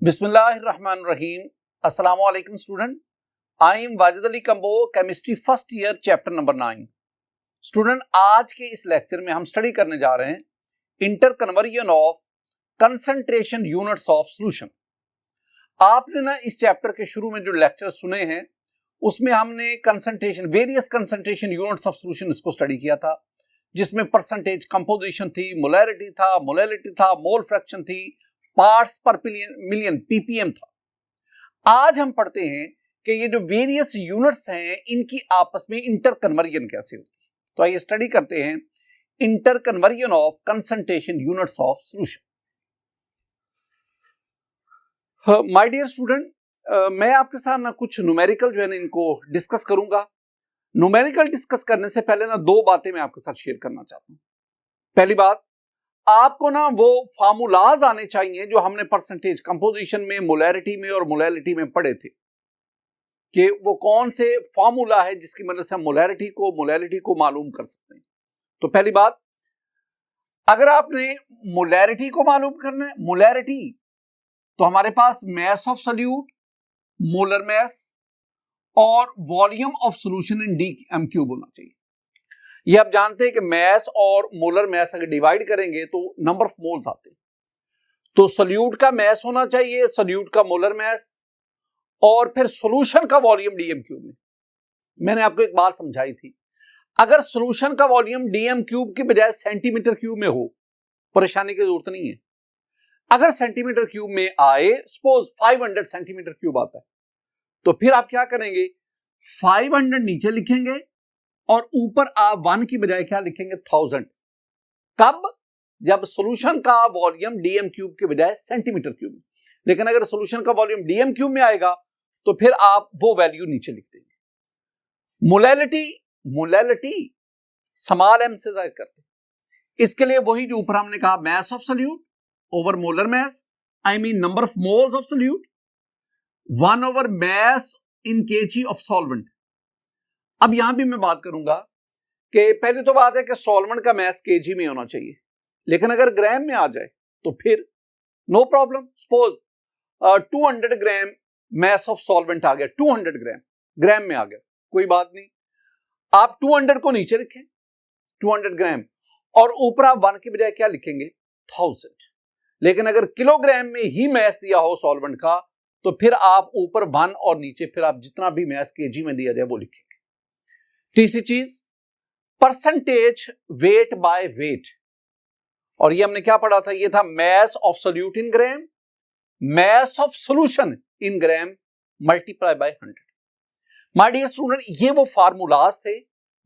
बिस्मिल्लाहिर्रहमानिर्रहीम। अस्सलामु अलैकुम student. I am Wajid Ali combo, chemistry first year, chapter number 9। Student, आज के इस लेक्चर में हम स्टडी करने जा रहे हैं interconversion of concentration units of solution. आपने ना इस चैप्टर के शुरू में जो लेक्चर सुने हैं उसमें हमने various concentration units of solution इसको स्टडी किया था, जिसमें परसेंटेज कंपोजिशन थी, मोलैरिटी था, मोलैलिटी था, मोल फ्रैक्शन थी, पार्ट्स पर मिलियन पीपीएम था। आज हम पढ़ते हैं कि ये जो वेरियस यूनिट्स हैं इनकी आपस में इंटर कन्वर्जन कैसे होती है। तो आइए स्टडी करते हैं interconversion of concentration units of solution. My dear student, मैं आपके साथ ना कुछ न्यूमेरिकल जो है ना इनको डिस्कस करूंगा। न्यूमेरिकल डिस्कस करने से पहले ना दो बातें मैं आपके साथ शेयर करना चाहता हूं। पहली बात, आपको ना वो फार्मूलाज आने चाहिए जो हमने परसेंटेज कंपोजिशन में, मोलैरिटी में और मोलैलिटी में पढ़े थे, कि वो कौन से फार्मूला है जिसकी मदद से हम मोलैलिटी को मालूम कर सकते हैं। तो पहली बात, अगर आपने मोलैरिटी को मालूम करना है, मोलैरिटी, तो हमारे पास mass of solute, molar mass और volume of solution in dm cube होना चाहिए। ये आप जानते हैं कि मैस और मोलर मैस अगर डिवाइड करेंगे तो नंबर ऑफ मोल्स आते हैं। तो सॉल्यूट का मैस होना चाहिए, सॉल्यूट का मोलर मैस, और फिर सॉल्यूशन का वॉल्यूम dm क्यूब में। मैंने आपको एक बात समझाई थी, अगर सॉल्यूशन का वॉल्यूम dm क्यूब के बजाय सेंटीमीटर क्यूब में हो, परेशानी की जरूरत नहीं है। अगर सेंटीमीटर क्यूब में आए, सपोज 500 सेंटीमीटर क्यूब आता है, तो फिर आप क्या करेंगे, 500 नीचे लिखेंगे और ऊपर आप 1 की बजाय क्या लिखेंगे, 1000। कब? जब सॉल्यूशन का वॉल्यूम dm क्यूब के बजाय सेंटीमीटर क्यूब में। लेकिन अगर सॉल्यूशन का वॉल्यूम dm क्यूब में आएगा तो फिर आप वो वैल्यू नीचे लिख देंगे। मोलैलिटी स्मॉल m से जाहिर करते हैं। इसके लिए वही जो ऊपर हमने कहा, mass of solute over molar mass, I mean number of moles of solute, 1 over mass in kg of solvent. अब यहां भी मैं बात करूंगा कि पहले तो बात है कि सॉल्वेंट का मैस kg में होना चाहिए, लेकिन अगर ग्राम में आ जाए तो फिर no problem. Suppose 200 gram mass of solvent आ गया, 200 ग्राम में आ गया, कोई बात नहीं, आप 200 को नीचे लिखें, 200 ग्राम, और ऊपर आप 1 की बजाय क्या लिखेंगे, 1000। लेकिन अगर किलोग्राम में ही मैस दिया हो सॉल्वेंट का तो फिर आप ऊपर 1 और नीचे फिर आप जितना भी मैस kg में दिया जाए वो लिखेंगे। तीसरी चीज, परसेंटेज वेट बाय वेट, और ये हमने क्या पढ़ा था, ये था mass of solute in gram, mass of solution in gram multiply by 100। My dear student, ये वो फार्मूलाज थे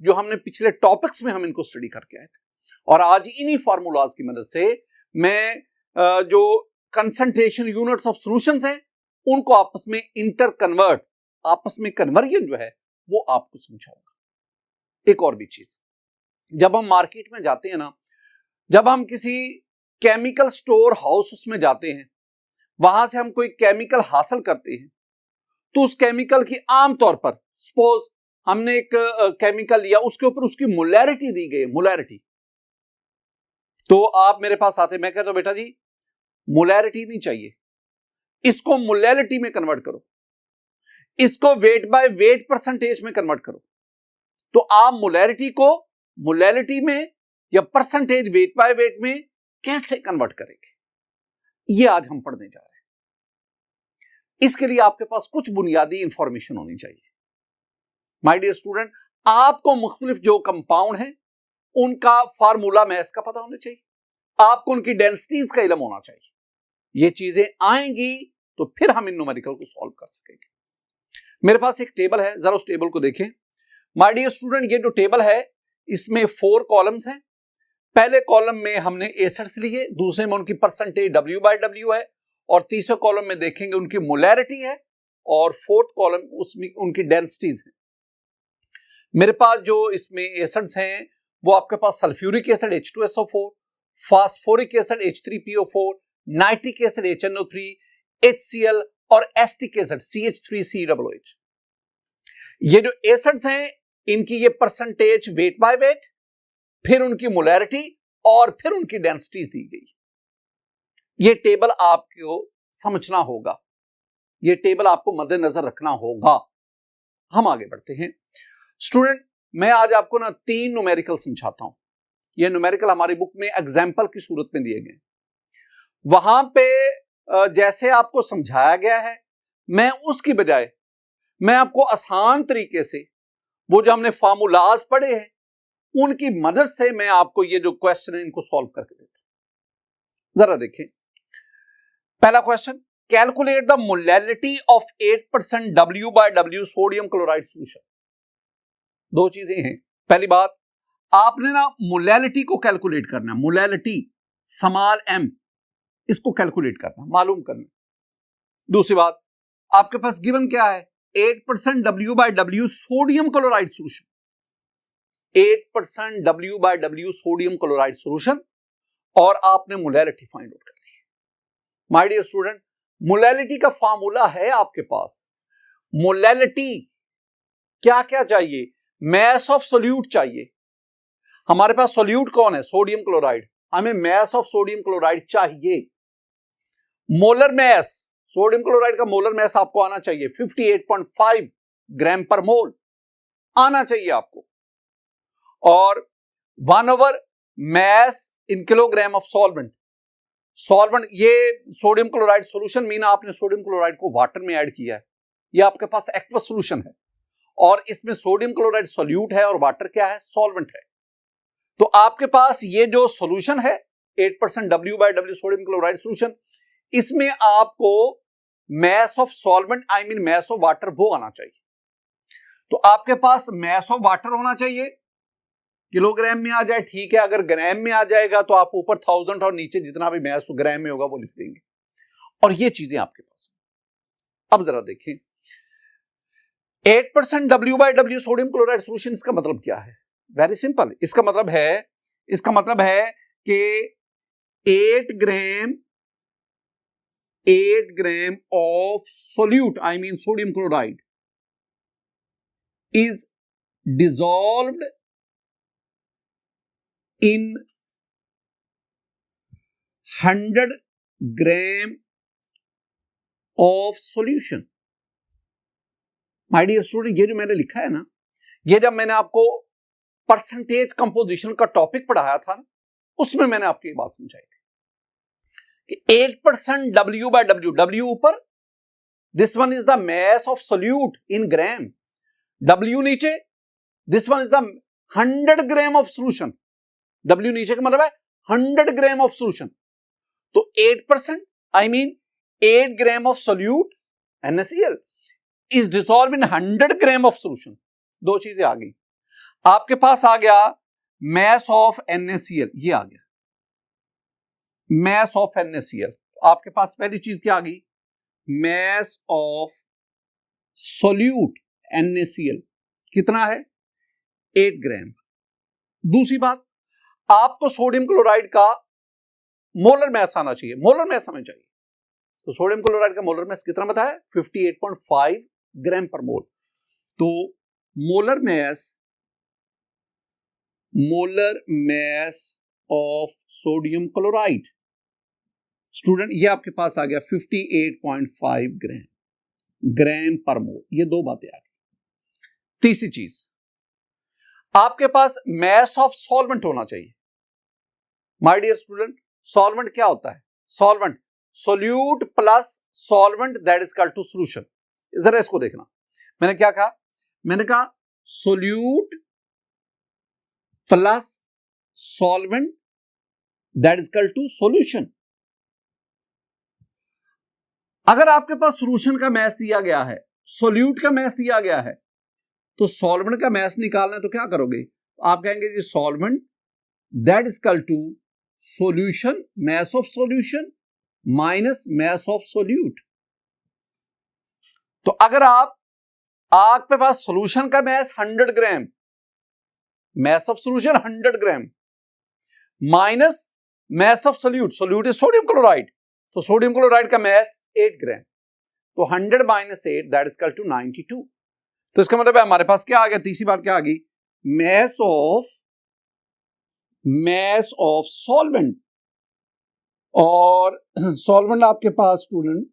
जो हमने पिछले टॉपिक्स में हम इनको स्टडी करके आए थे, और आज इन्हीं फार्मूलाज की मदद से मैं जो कंसंट्रेशन यूनिट्स ऑफ सॉल्यूशंस हैं उनको आपस में आपस में कन्वर्जन जो है वो आपको समझाऊंगा। एक और भी चीज, जब हम मार्केट में जाते हैं ना, जब हम किसी केमिकल स्टोर हाउस उसमें जाते हैं, वहां से हम कोई केमिकल हासिल करते हैं, तो उस केमिकल की आमतौर पर, सपोज हमने एक केमिकल लिया, उसके ऊपर उसकी मोलैरिटी दी गई, मोलैरिटी। तो आप मेरे पास आते, मैं कहता हूं बेटा जी मोलैरिटी नहीं चाहिए, इसको मोलैलिटी में कन्वर्ट करो, इसको वेट बाय वेट परसेंटेज में कन्वर्ट करो। तो आप मोलैरिटी को मोलैलिटी में या परसेंटेज वेट बाय वेट में कैसे कन्वर्ट करेंगे, ये आज हम पढ़ने जा रहे हैं। इसके लिए आपके पास कुछ बुनियादी इंफॉर्मेशन होनी चाहिए। माय डियर स्टूडेंट, आपको मुख्तलिफ जो कंपाउंड हैं उनका फार्मूला मैस का पता होना चाहिए, आपको उनकी डेंसिटीज का इल्म होना चाहिए। ये चीजें आएंगी तो फिर हम इन न्यूमेरिकल को सॉल्व कर सकेंगे। मेरे पास एक टेबल है, जरा उस टेबल को देखें। माय डियर स्टूडेंट, ये जो टेबल है इसमें 4 कॉलम्स हैं। पहले कॉलम में हमने एसिड्स लिए, दूसरे में उनकी परसेंटेज W/W है, और तीसरे कॉलम में देखेंगे उनकी मोलैरिटी है, और फोर्थ कॉलम उसमें उनकी डेंसिटीज है। मेरे पास जो इसमें एसिड्स हैं वो आपके पास sulphuric acid H2SO4, phosphoric acid H3PO4, nitric acid HNO3, HCl और एसिटिक एसिड CH3COOH। ये जो एसिड्स हैं इनकी ये परसेंटेज वेट बाय वेट, फिर उनकी मोलैरिटी और फिर उनकी डेंसिटी दी गई। ये टेबल आपको समझना होगा, ये टेबल आपको मद्देनजर रखना होगा। हम आगे बढ़ते हैं स्टूडेंट। मैं आज आपको ना 3 न्यूमेरिकल समझाता हूं। ये न्यूमेरिकल हमारी बुक में एग्जाम्पल की सूरत में दिए गए। वहां पे जैसे आपको समझाया गया है, मैं उसकी बजाय मैं आपको आसान तरीके से वो जो हमने फार्मूलाज पढ़े हैं उनकी मदद से मैं आपको ये जो क्वेश्चन है इनको सॉल्व करके देता हूं। जरा देखें पहला question, calculate the molality of 8% W/W sodium chloride solution. दो चीजें हैं। पहली बात, आपने ना मोलैलिटी को कैलकुलेट करना, मोलैलिटी स्मॉल m इसको कैलकुलेट करना, मालूम करना। दूसरी बात, आपके पास गिवन क्या है, 8% W/W sodium chloride solution, 8% W/W sodium chloride solution, और आपने मोलैलिटी फाइंड आउट करनी है। माय डियर स्टूडेंट, मोलैलिटी का फार्मूला है आपके पास। मोलैलिटी क्या क्या चाहिए, मैस ऑफ सोल्यूट चाहिए। हमारे पास सोल्यूट कौन है, सोडियम क्लोराइड, हमें मैस ऑफ सोडियम क्लोराइड चाहिए। मोलर मैस, सोडियम क्लोराइड का मोलर मैस आपको आना चाहिए 58.5 ग्राम पर मोल आना चाहिए आपको, और 1/, mass in kilogram of solvent. Solvent ये सोडियम क्लोराइड सॉल्यूशन मीन आपने सोडियम क्लोराइड को वाटर में ऐड किया है, ये आपके पास एक्वस सॉल्यूशन है, और इसमें सोडियम क्लोराइड सोल्यूट है और वाटर क्या है, सॉल्वेंट है। तो आपके पास ये जो सॉल्यूशन है 8% W/W सोडियम क्लोराइड सॉल्यूशन, इसमें आपको mess of solvent I mean mass of water वो आना चाहिए। तो आपके पास मैस ऑफ वाटर होना चाहिए, किलोग्राम में आ जाए ठीक है, अगर ग्राम में आ जाएगा तो आप ऊपर 1000 और नीचे जितना भी मैस ग्राम में होगा वो लिख देंगे, और ये चीजें आपके पास। अब जरा देखें 8% W/W सोडियम क्लोराइड सॉल्यूशन, इसका मतलब क्या है, वेरी सिंपल। इसका मतलब है कि 8 gram of solute I mean sodium chloride is dissolved in 100 gram of solution. My dear student, ये जो मैंने लिखा है ना, ये जब मैंने आपको परसेंटेज कंपोजिशन का टॉपिक पढ़ाया था ना, उसमें मैंने आपको ये बात समझाई थी कि 8% W/W, W ऊपर, this one is the mass of solute in gram, W नीचे, this one is the 100 gram of solution, W नीचे का मतलब है 100 ग्राम ऑफ सॉल्यूशन। तो 8% I mean 8 gram of solute NaCl is dissolve in 100 gram of solution. दो चीजें आ गई, आपके पास आ गया मैस ऑफ NaCl, ये आ गया मैस ऑफ NaCl। आपके पास पहली चीज क्या आ गई, मैस ऑफ सोल्यूट NaCl कितना है, 8 ग्राम। दूसरी बात, आपको सोडियम क्लोराइड का मोलर मैस आना चाहिए, मोलर मैस हमें चाहिए। तो सोडियम क्लोराइड का मोलर मैस कितना बताया, 58.5 ग्राम पर मोल। तो molar mass of sodium chloride student, ये आपके पास आ गया 58.5 ग्राम पर मोल। ये दो बातें आ गई। तीसरी चीज, आपके पास मैस ऑफ सॉल्वेंट होना चाहिए। माय डियर स्टूडेंट, सॉल्वेंट क्या होता है, solvent solute plus solvent that is equal to solution. जरा इसको देखना, मैंने क्या कहा, मैंने कहा solute plus solvent that is equal to solution. अगर आपके पास सॉल्यूशन का मैस दिया गया है, सोल्यूट का मैस दिया गया है, तो सॉल्वेंट का मैस निकालना है तो क्या करोगे, आप कहेंगे जी solvent that is equal to solution, mass of solution minus mass of solute. तो अगर आपके पास सॉल्यूशन का mass 100 gram, mass of solution 100 gram minus mass of solute, solute is sodium chloride, तो सोडियम क्लोराइड का मैस 8 ग्राम, तो 100 minus 8 that is equal to 92। तो इसका मतलब है हमारे पास क्या आ गया, तीसरी बात क्या आ गई, मैस ऑफ सॉल्वेंट, और सॉल्वेंट आपके पास स्टूडेंट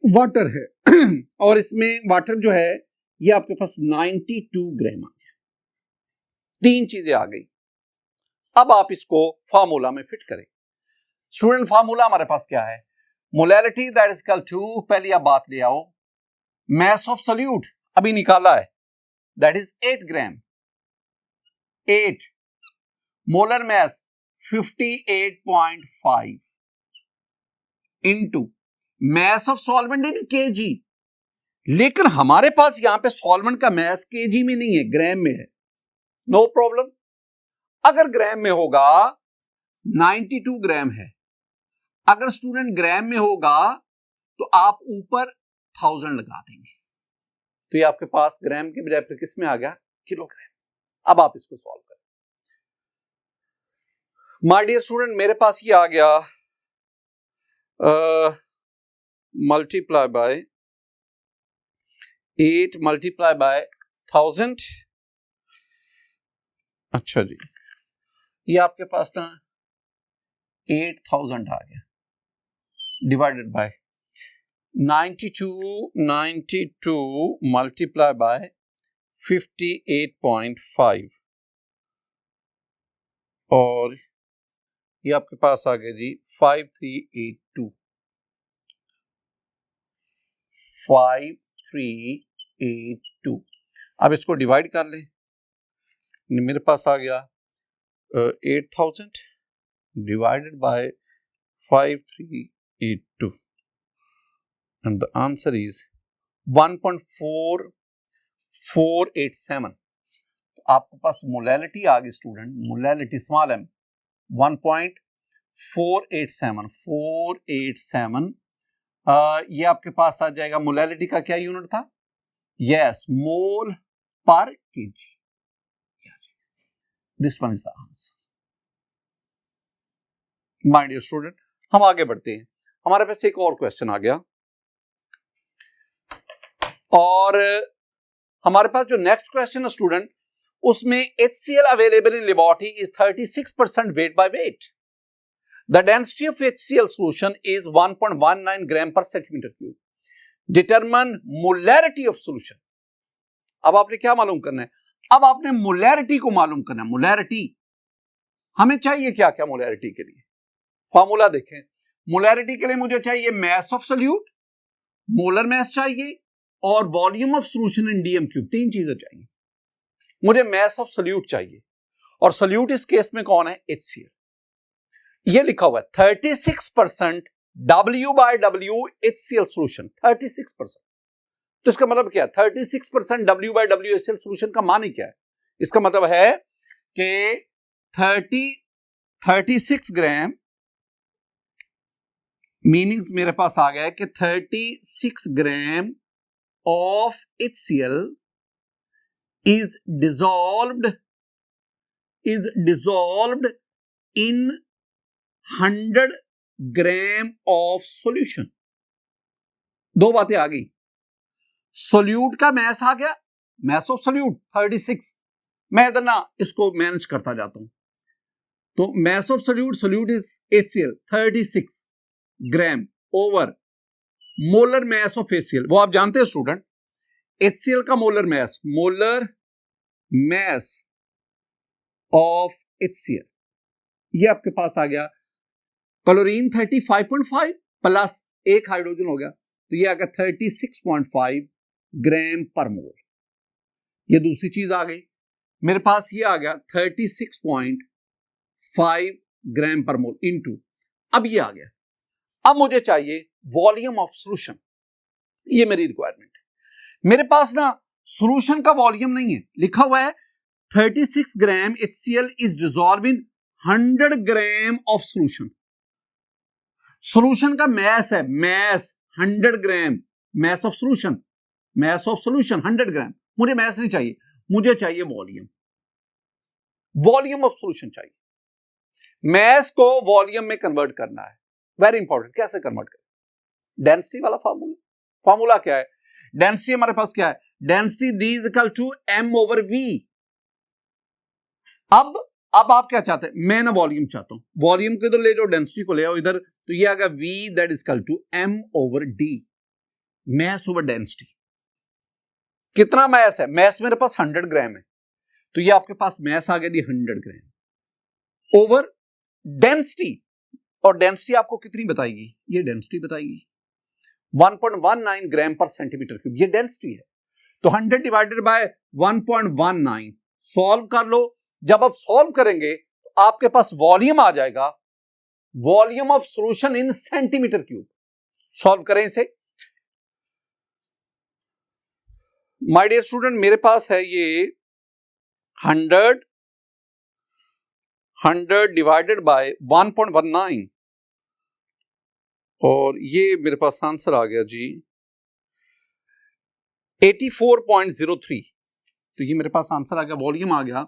वाटर है और इसमें वाटर जो है ये आपके पास 92 ग्राम आ गया। तीन चीजें आ गई। अब आप इसको फार्मूला में फिट करें। स्टूडेंट फार्मूला हमारे पास क्या है? Molarity that is equal to, पहली आप बात ले आओ, मास ऑफ सोल्यूट अभी निकाला है that is 8 gram, 8 molar mass 58.5 into mass of solvent in KG. लेकिन हमारे पास यहां पे सॉल्वेंट का मास केजी में नहीं है, ग्राम में है। No problem. अगर ग्राम में होगा 92 ग्राम है, अगर स्टूडेंट ग्राम में होगा तो आप ऊपर 1000 लगा देंगे, तो ये आपके पास ग्राम के बजाय फिर किस में आ गया? किलोग्राम। अब आप इसको सॉल्व करें। माय डियर स्टूडेंट, मेरे पास ये आ गया मल्टीप्लाई बाय 8 मल्टीप्लाई बाय 1000। अच्छा जी, ये आपके पास ना 8000 आ गया डिवाइडेड बाय 92 मल्टीप्लाई बाय 58.5 और ये आपके पास आ गया जी 5382। अब इसको डिवाइड कर लें, मेरे पास आ गया 8000 divided by 5382 and the answer is 1.4487। आपके पास मोलैलिटी आ गई स्टूडेंट, मोलैलिटी स्मॉल m 1.487। ये आपके पास आ जाएगा। मोलैलिटी का क्या यूनिट था? Yes, mole per kg. This one is the answer. My dear student, हम आगे बढ़ते हैं। हमारे पास एक और क्वेश्चन आ गया और हमारे पास जो नेक्स्ट क्वेश्चन है स्टूडेंट, उसमें HCl available in laboratory is 36% wait by wait. The density of HCl solution is 1.19 ग्राम पर centimetre cube. Determine molarity of solution. अब आपने क्या मालूम करना है? अब आपने मोलैरिटी को मालूम करना है। मोलैरिटी हमें चाहिए क्या क्या मोलैरिटी के लिए? फॉर्मूला देखें। मोलैरिटी के लिए मुझे चाहिए mass of solute, molar mass चाहिए और volume of solution in DM cube. तीन चीजें चाहिए। मुझे मास ऑफ सोल्यूट चाहिए और सोल्यूट इस केस में कौन है? HCl। ये लिखा हुआ है 36% W/W HCl सॉल्यूशन, 36%। तो इसका मतलब क्या है? 36% W/W HCl सॉल्यूशन का मान ही क्या है? इसका मतलब है कि 36 ग्राम मीनिंग्स मेरे पास आ गया है कि 36 gram of HCl is dissolved in 100 gram of solution. दो बातें आ गई। सोल्यूट का मैस आ गया, मैस ऑफ सोल्यूट 36। मैं इधर ना इसको मैनेज करता जाता हूं। तो mess of solute, solute is HCl 36 gram over molar mass of HCl। वो आप जानते हैं स्टूडेंट, HCl का मोलर मैस ऑफ HCl ये आपके पास आ गया। क्लोरीन 35.5 प्लस एक हाइड्रोजन हो गया, तो ये आ गया 36.5 ग्राम पर मोल। ये दूसरी चीज आ गई मेरे पास, ये आ गया 36.5 ग्राम पर मोल इनटू, अब ये आ गया। अब मुझे चाहिए वॉल्यूम ऑफ सॉल्यूशन, ये मेरी रिक्वायरमेंट है। मेरे पास ना सॉल्यूशन का वॉल्यूम नहीं है, लिखा हुआ है 36 gram HCl is dissolve in 100 gram of solution. Solution का मैस है, mass 100 gram, mass of solution 100 gram. मुझे मैस नहीं चाहिए, मुझे चाहिए वॉल्यूम, वॉल्यूम ऑफ सॉल्यूशन चाहिए। मैस को वॉल्यूम में कन्वर्ट करना है, वेरी इंपॉर्टेंट। कैसे कन्वर्ट करें? डेंसिटी वाला फार्मूला क्या है? डेंसिटी हमारे पास क्या है? Density D is equal to M/V। अब आप क्या चाहते हैं? मैं ना वॉल्यूम चाहता हूं, वॉल्यूम को इधर ले जाओ, डेंसिटी को ले आओ इधर, तो ये आ गया V that is equal to M/D। Mass over density. कितना मैस है? मैस मेरे पास 100 ग्राम है, तो ये आपके पास मैस आ गया जी 100 ग्राम ओवर डेंसिटी। और डेंसिटी आपको कितनी बताएगी? ये डेंसिटी बताएगी 1.19 ग्राम पर सेंटीमीटर क्यूब, ये डेंसिटी है। तो 100 डिवाइडेड बाय 1.19 सॉल्व कर लो। जब आप सॉल्व करेंगे तो आपके पास वॉल्यूम आ जाएगा, volume of solution in centimetre cube. Solve करें इसे। माय डियर स्टूडेंट, मेरे पास है ये 100 डिवाइडेड बाय 1.19 और ये मेरे पास आंसर आ गया जी 84.03। तो ये मेरे पास आंसर आ गया, वॉल्यूम आ गया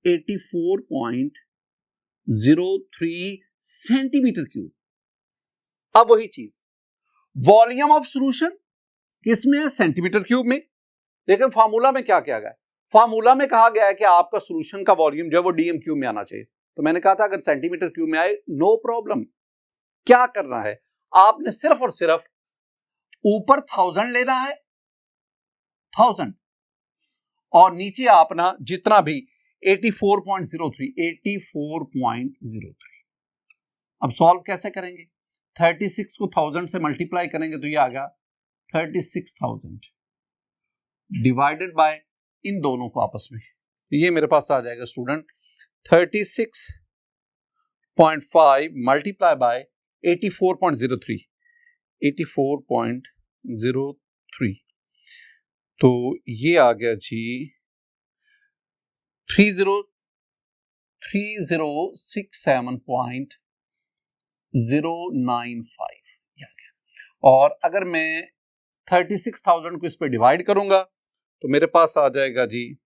84.03 सेंटीमीटर क्यूब। अब वही चीज, वॉल्यूम ऑफ सॉल्यूशन किसमें है? सेंटीमीटर क्यूब में। लेकिन फार्मूला में क्या किया गया? फार्मूला में कहा गया है कि आपका सॉल्यूशन का वॉल्यूम जो है वो डीएम क्यूब में आना चाहिए। तो मैंने कहा था अगर सेंटीमीटर क्यूब में आए नो प्रॉब्लम। क्या करना है? आपने सिर्फ और सिर्फ ऊपर 1000 लेना है, 1000, और नीचे आपना जितना भी 84.03। अब सॉल्व कैसे करेंगे? 36 को 1000 से मल्टीप्लाई करेंगे तो ये आ गया 36,000 डिवाइडेड बाय इन दोनों को आपस में, ये मेरे पास आ जाएगा स्टूडेंट 36.5 मल्टीप्लाई बाय 84.03। तो ये आ गया जी 3067.095 ये आ गया। और अगर मैं 36,000 को इस पे डिवाइड करूंगा तो मेरे पास आ जाएगा जी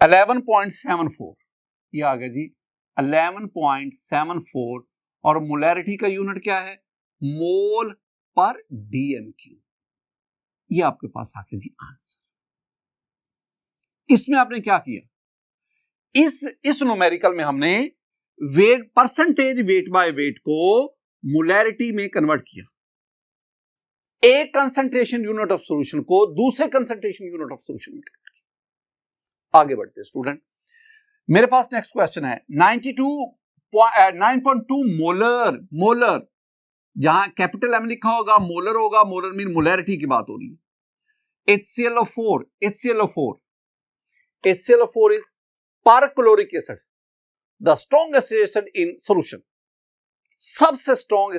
11.74। ये आ गया जी 11.74 और मोलैरिटी का यूनिट क्या है? मोल पर डीएम क्यूब। ये आपके पास आ गया जी आंसर। इसमें आपने क्या किया? इस न्यूमेरिकल में हमने weight, percentage weight by weight को मोलैरिटी में कन्वर्ट किया। एक कंसंट्रेशन यूनिट ऑफ सॉल्यूशन को दूसरे कंसंट्रेशन यूनिट ऑफ सॉल्यूशन में कन्वर्ट किया। आगे बढ़ते हैं स्टूडेंट। मेरे पास नेक्स्ट क्वेश्चन है 9.2 मोलर। यहां कैपिटल एम लिखा होगा, मोलर होगा, मोलर मीन मोलैरिटी की बात हो रही है। HClO4 is perchloric acid, the strongest acid in solution. सबसे स्ट्रॉन्ग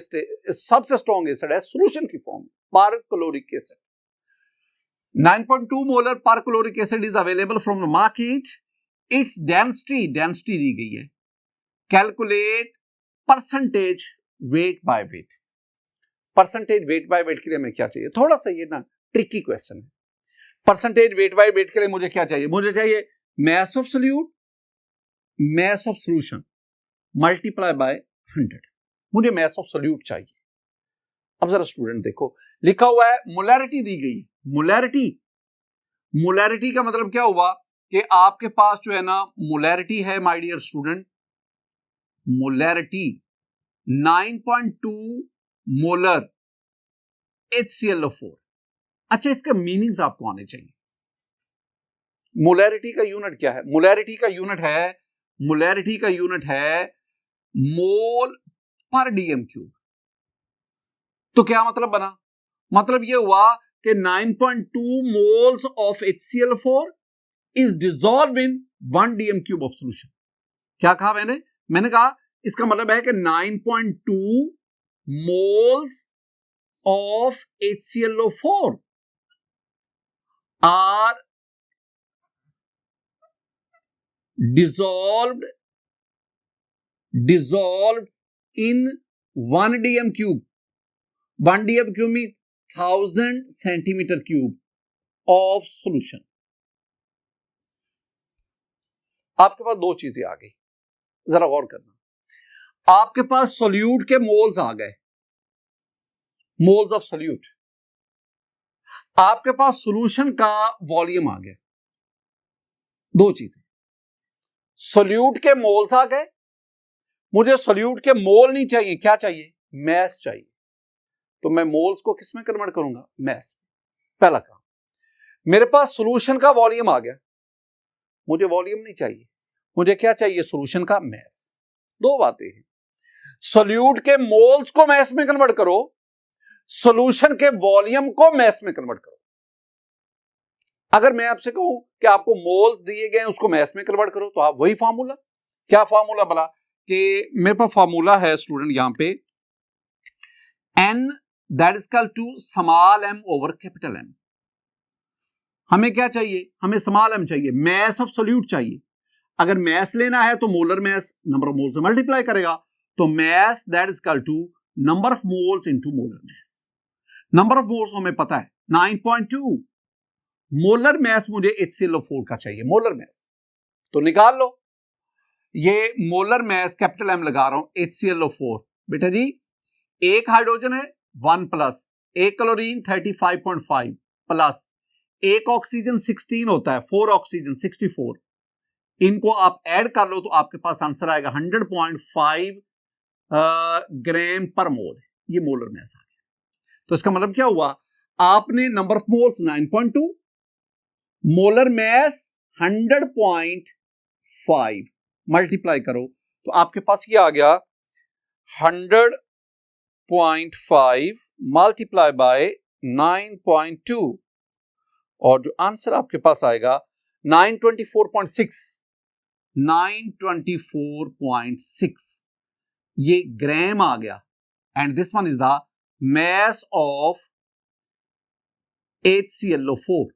एसिड है सॉल्यूशन की form, perchloric acid. 9.2 molar perchloric acid is available from the market. Its density दी गई है। Calculate percentage weight by weight. Percentage weight by weight के लिए हमें क्या चाहिए? थोड़ा सा ये ना ट्रिकी क्वेश्चन है। परसेंटेज वेट बाय वेट के लिए मुझे क्या चाहिए? मुझे चाहिए mass of solution multiply by 100। मुझे mass of solute चाहिए। अब जरा स्टूडेंट देखो, लिखा हुआ है मोलैरिटी दी गई। मोलैरिटी का मतलब क्या हुआ कि आपके पास जो है ना मोलैरिटी है my dear student, molarity 9.2 molar HClO4। अच्छा, इसका मीनिंग्स आपको आने चाहिए। मोलैरिटी का यूनिट क्या है? मोलैरिटी का यूनिट है मोल पर डीएम क्यूब। तो क्या मतलब बना? मतलब ये हुआ कि 9.2 moles of HClO4 is dissolve in 1 DM cube of solution. क्या कहा मैंने कहा इसका मतलब है कि 9.2 moles of HClO4 are dissolved in 1 dm cube. 1 dm cube means 1000 centimeter cube of solution. आपके पास दो चीजें आ गई, जरा गौर करना। आपके पास सोल्यूट के मोल्स आ गए, मोल्स ऑफ सोल्यूट। आपके पास सॉल्यूशन का वॉल्यूम आ गया। दो चीजें, सोल्यूट के मोल्स आ गए। मुझे सोल्यूट के मोल नहीं चाहिए, क्या चाहिए? मैस चाहिए, तो मैं मोल्स को किस में कन्वर्ट करूंगा? मैस। पहला काम। मेरे पास सॉल्यूशन का वॉल्यूम आ गया, मुझे वॉल्यूम नहीं चाहिए, मुझे क्या चाहिए? सॉल्यूशन का मैस। दो बातें हैं, सोल्यूट के मोल्स को मैस में कन्वर्ट करो, सॉल्यूशन के वॉल्यूम को मैस में कन्वर्ट करो। अगर मैं आपसे कहूं कि आपको मोल्स दिए गए हैं उसको मैस में कन्वर्ट करो, तो आप वही फार्मूला, क्या फार्मूला बोला कि मेरे पास फार्मूला है स्टूडेंट यहां पे n that is equal to small m over capital M। हमें क्या चाहिए? हमें स्मॉल m चाहिए, मैस ऑफ सोल्यूट चाहिए। अगर मैस लेना है तो molar mass number of mole से मल्टीप्लाई करेगा, तो mass that is equal to number of moles into molar mass. Number of moles हमें पता है 9.2, मोलर मैस मुझे HClO4 का चाहिए, मोलर मैस। तो निकाल लो, ये मोलर मैस कैपिटल M लगा रहा हूं, HClO4। बेटा जी एक हाइड्रोजन है 1 प्लस, एक क्लोरीन 35.5 प्लस, एक ऑक्सीजन 16 होता है, 4 ऑक्सीजन 64। इनको आप ऐड कर लो तो आपके पास आंसर आएगा 100.5 ग्राम पर मोल। ये मोलर मैस आ गया। तो इसका मतलब क्या हुआ? आपने number of moles 9.2, molar mass 100.5 multiply करो तो आपके पास ये आ गया 100.5 मल्टीप्लाई बाय 9.2, और जो आंसर आपके पास आएगा 924.6, 924.6 ये ग्राम आ गया। And this one is the mass of HClO4।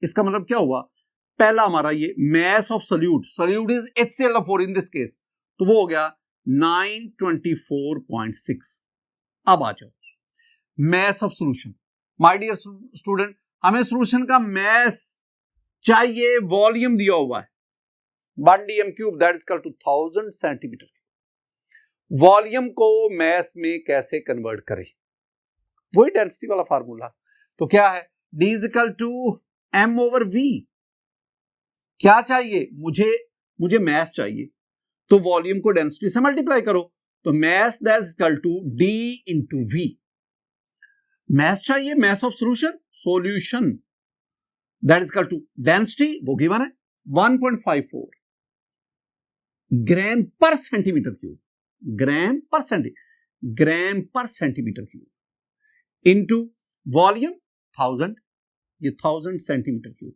इसका मतलब क्या हुआ? पहला हमारा ये mass of solute, solute is HClO4 in this case, तो वो हो गया 924.6। अब आ जाओ mass of solution. My dear student, हमें सॉल्यूशन का मैस चाहिए, वॉल्यूम दिया हुआ है 1 dm³ that is equal to 1000 centimetre. Volume को मैस में कैसे कन्वर्ट करें? वही डेंसिटी वाला फार्मूला। तो क्या है? D is equal to M over V। क्या चाहिए? मुझे मैस चाहिए, तो वॉल्यूम को डेंसिटी से मल्टीप्लाई करो, तो mass that is equal to D into V। Mass चाहिए, mass of solution, solution that is equal to density, वो गिवन है 1.54 ग्राम पर सेंटीमीटर क्यूब, ग्राम पर सेंटीमीटर क्यूब इनटू वॉल्यूम 1000, ये 1000 सेंटीमीटर क्यूब।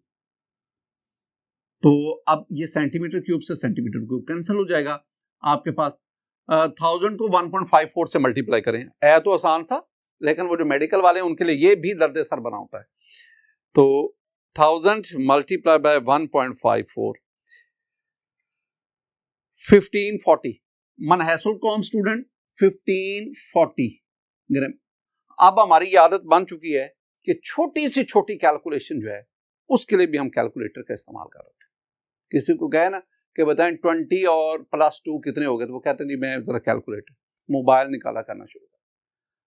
तो अब ये सेंटीमीटर क्यूब से सेंटीमीटर क्यूब कैंसिल हो जाएगा। आपके पास 1000 को 1.54 से मल्टीप्लाई करें, है तो आसान सा, लेकिन वो जो मेडिकल वाले हैं उनके लिए ये भी दर्द सर बना होता है। तो 1000 मल्टीप्लाई बाय 1.54, 1540 मन हैसल कौन स्टूडेंट, 1540 ग्राम। अब हमारी आदत बन चुकी है कि छोटी से छोटी कैलकुलेशन जो है उसके लिए भी हम कैलकुलेटर का इस्तेमाल कर रहे थे। किसी को कहे ना कि बताएं 20 और +2 कितने हो गए, तो वो कहते हैं जी मैं जरा कैलकुलेटर, मोबाइल निकाला करना शुरू कर।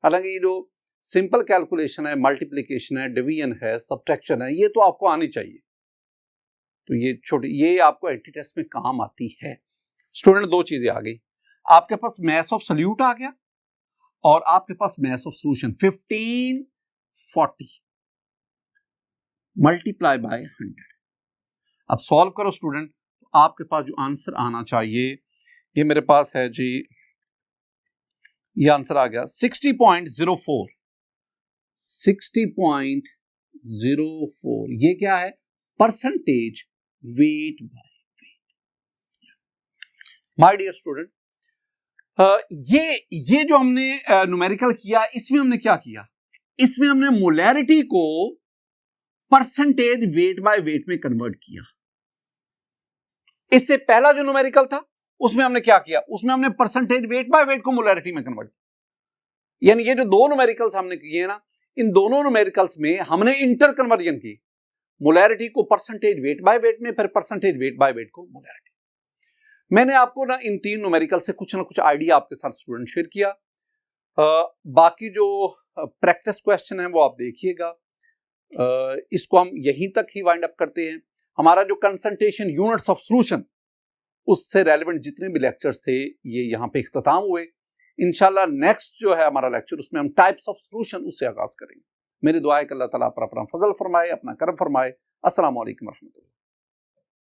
हालांकि ये जो सिंपल कैलकुलेशन है, मल्टीप्लिकेशन है, डिवीजन है, सब्ट्रैक्शन है, ये तो आपको आनी चाहिए। तो ये छोटी, ये आपको एंटी टेस्ट में काम आती है। स्टूडेंट दो चीजें आ गई, आपके पास मैस ऑफ सोल्यूट आ गया और आपके पास mass of solution 1540 multiply by 100। अब सॉल्व करो स्टूडेंट, तो आपके पास जो आंसर आना चाहिए, ये मेरे पास है जी, ये आंसर आ गया 60.04, 60.04। ये क्या है? Percentage weight by weight. My dear student, ये जो हमने न्यूमेरिकल किया, इसमें हमने क्या किया? इसमें हमने मोलैरिटी को परसेंटेज वेट बाय वेट में कन्वर्ट किया। इससे पहला जो न्यूमेरिकल था उसमें हमने क्या किया? उसमें हमने परसेंटेज वेट बाय वेट को मोलैरिटी में कन्वर्ट किया। यानी ये जो दो न्यूमेरिकल्स हमने किए ना, इन दोनों न्यूमेरिकल्स में हमने इंटर कन्वर्जन की, मोलैरिटी को परसेंटेज वेट बाय वेट में, फिर परसेंटेज वेट बाय वेट को मोलैरिटी। मैंने आपको ना इन तीन न्यूमेरिकल से कुछ ना कुछ आइडिया आपके साथ स्टूडेंट शेयर किया। बाकी जो प्रैक्टिस क्वेश्चन है वो आप देखिएगा। इसको हम यहीं तक ही वाइंड अप करते हैं। हमारा जो कंसंट्रेशन यूनिट्स ऑफ सॉल्यूशन, उससे रेलेवेंट जितने भी लेक्चर्स थे ये यहाँ पे इख्तिताम हुए। इंशाल्लाह नेक्स्ट जो है हमारा लेक्चर, उसमें हम टाइप्स ऑफ सॉल्यूशन उससे आगाज करेंगे। मेरी दुआ है कि अल्लाह ताला पर अपना फजल फरमाए, अपना करम फरमाए। अस्सलाम वालेकुम रहमतुल्लाह।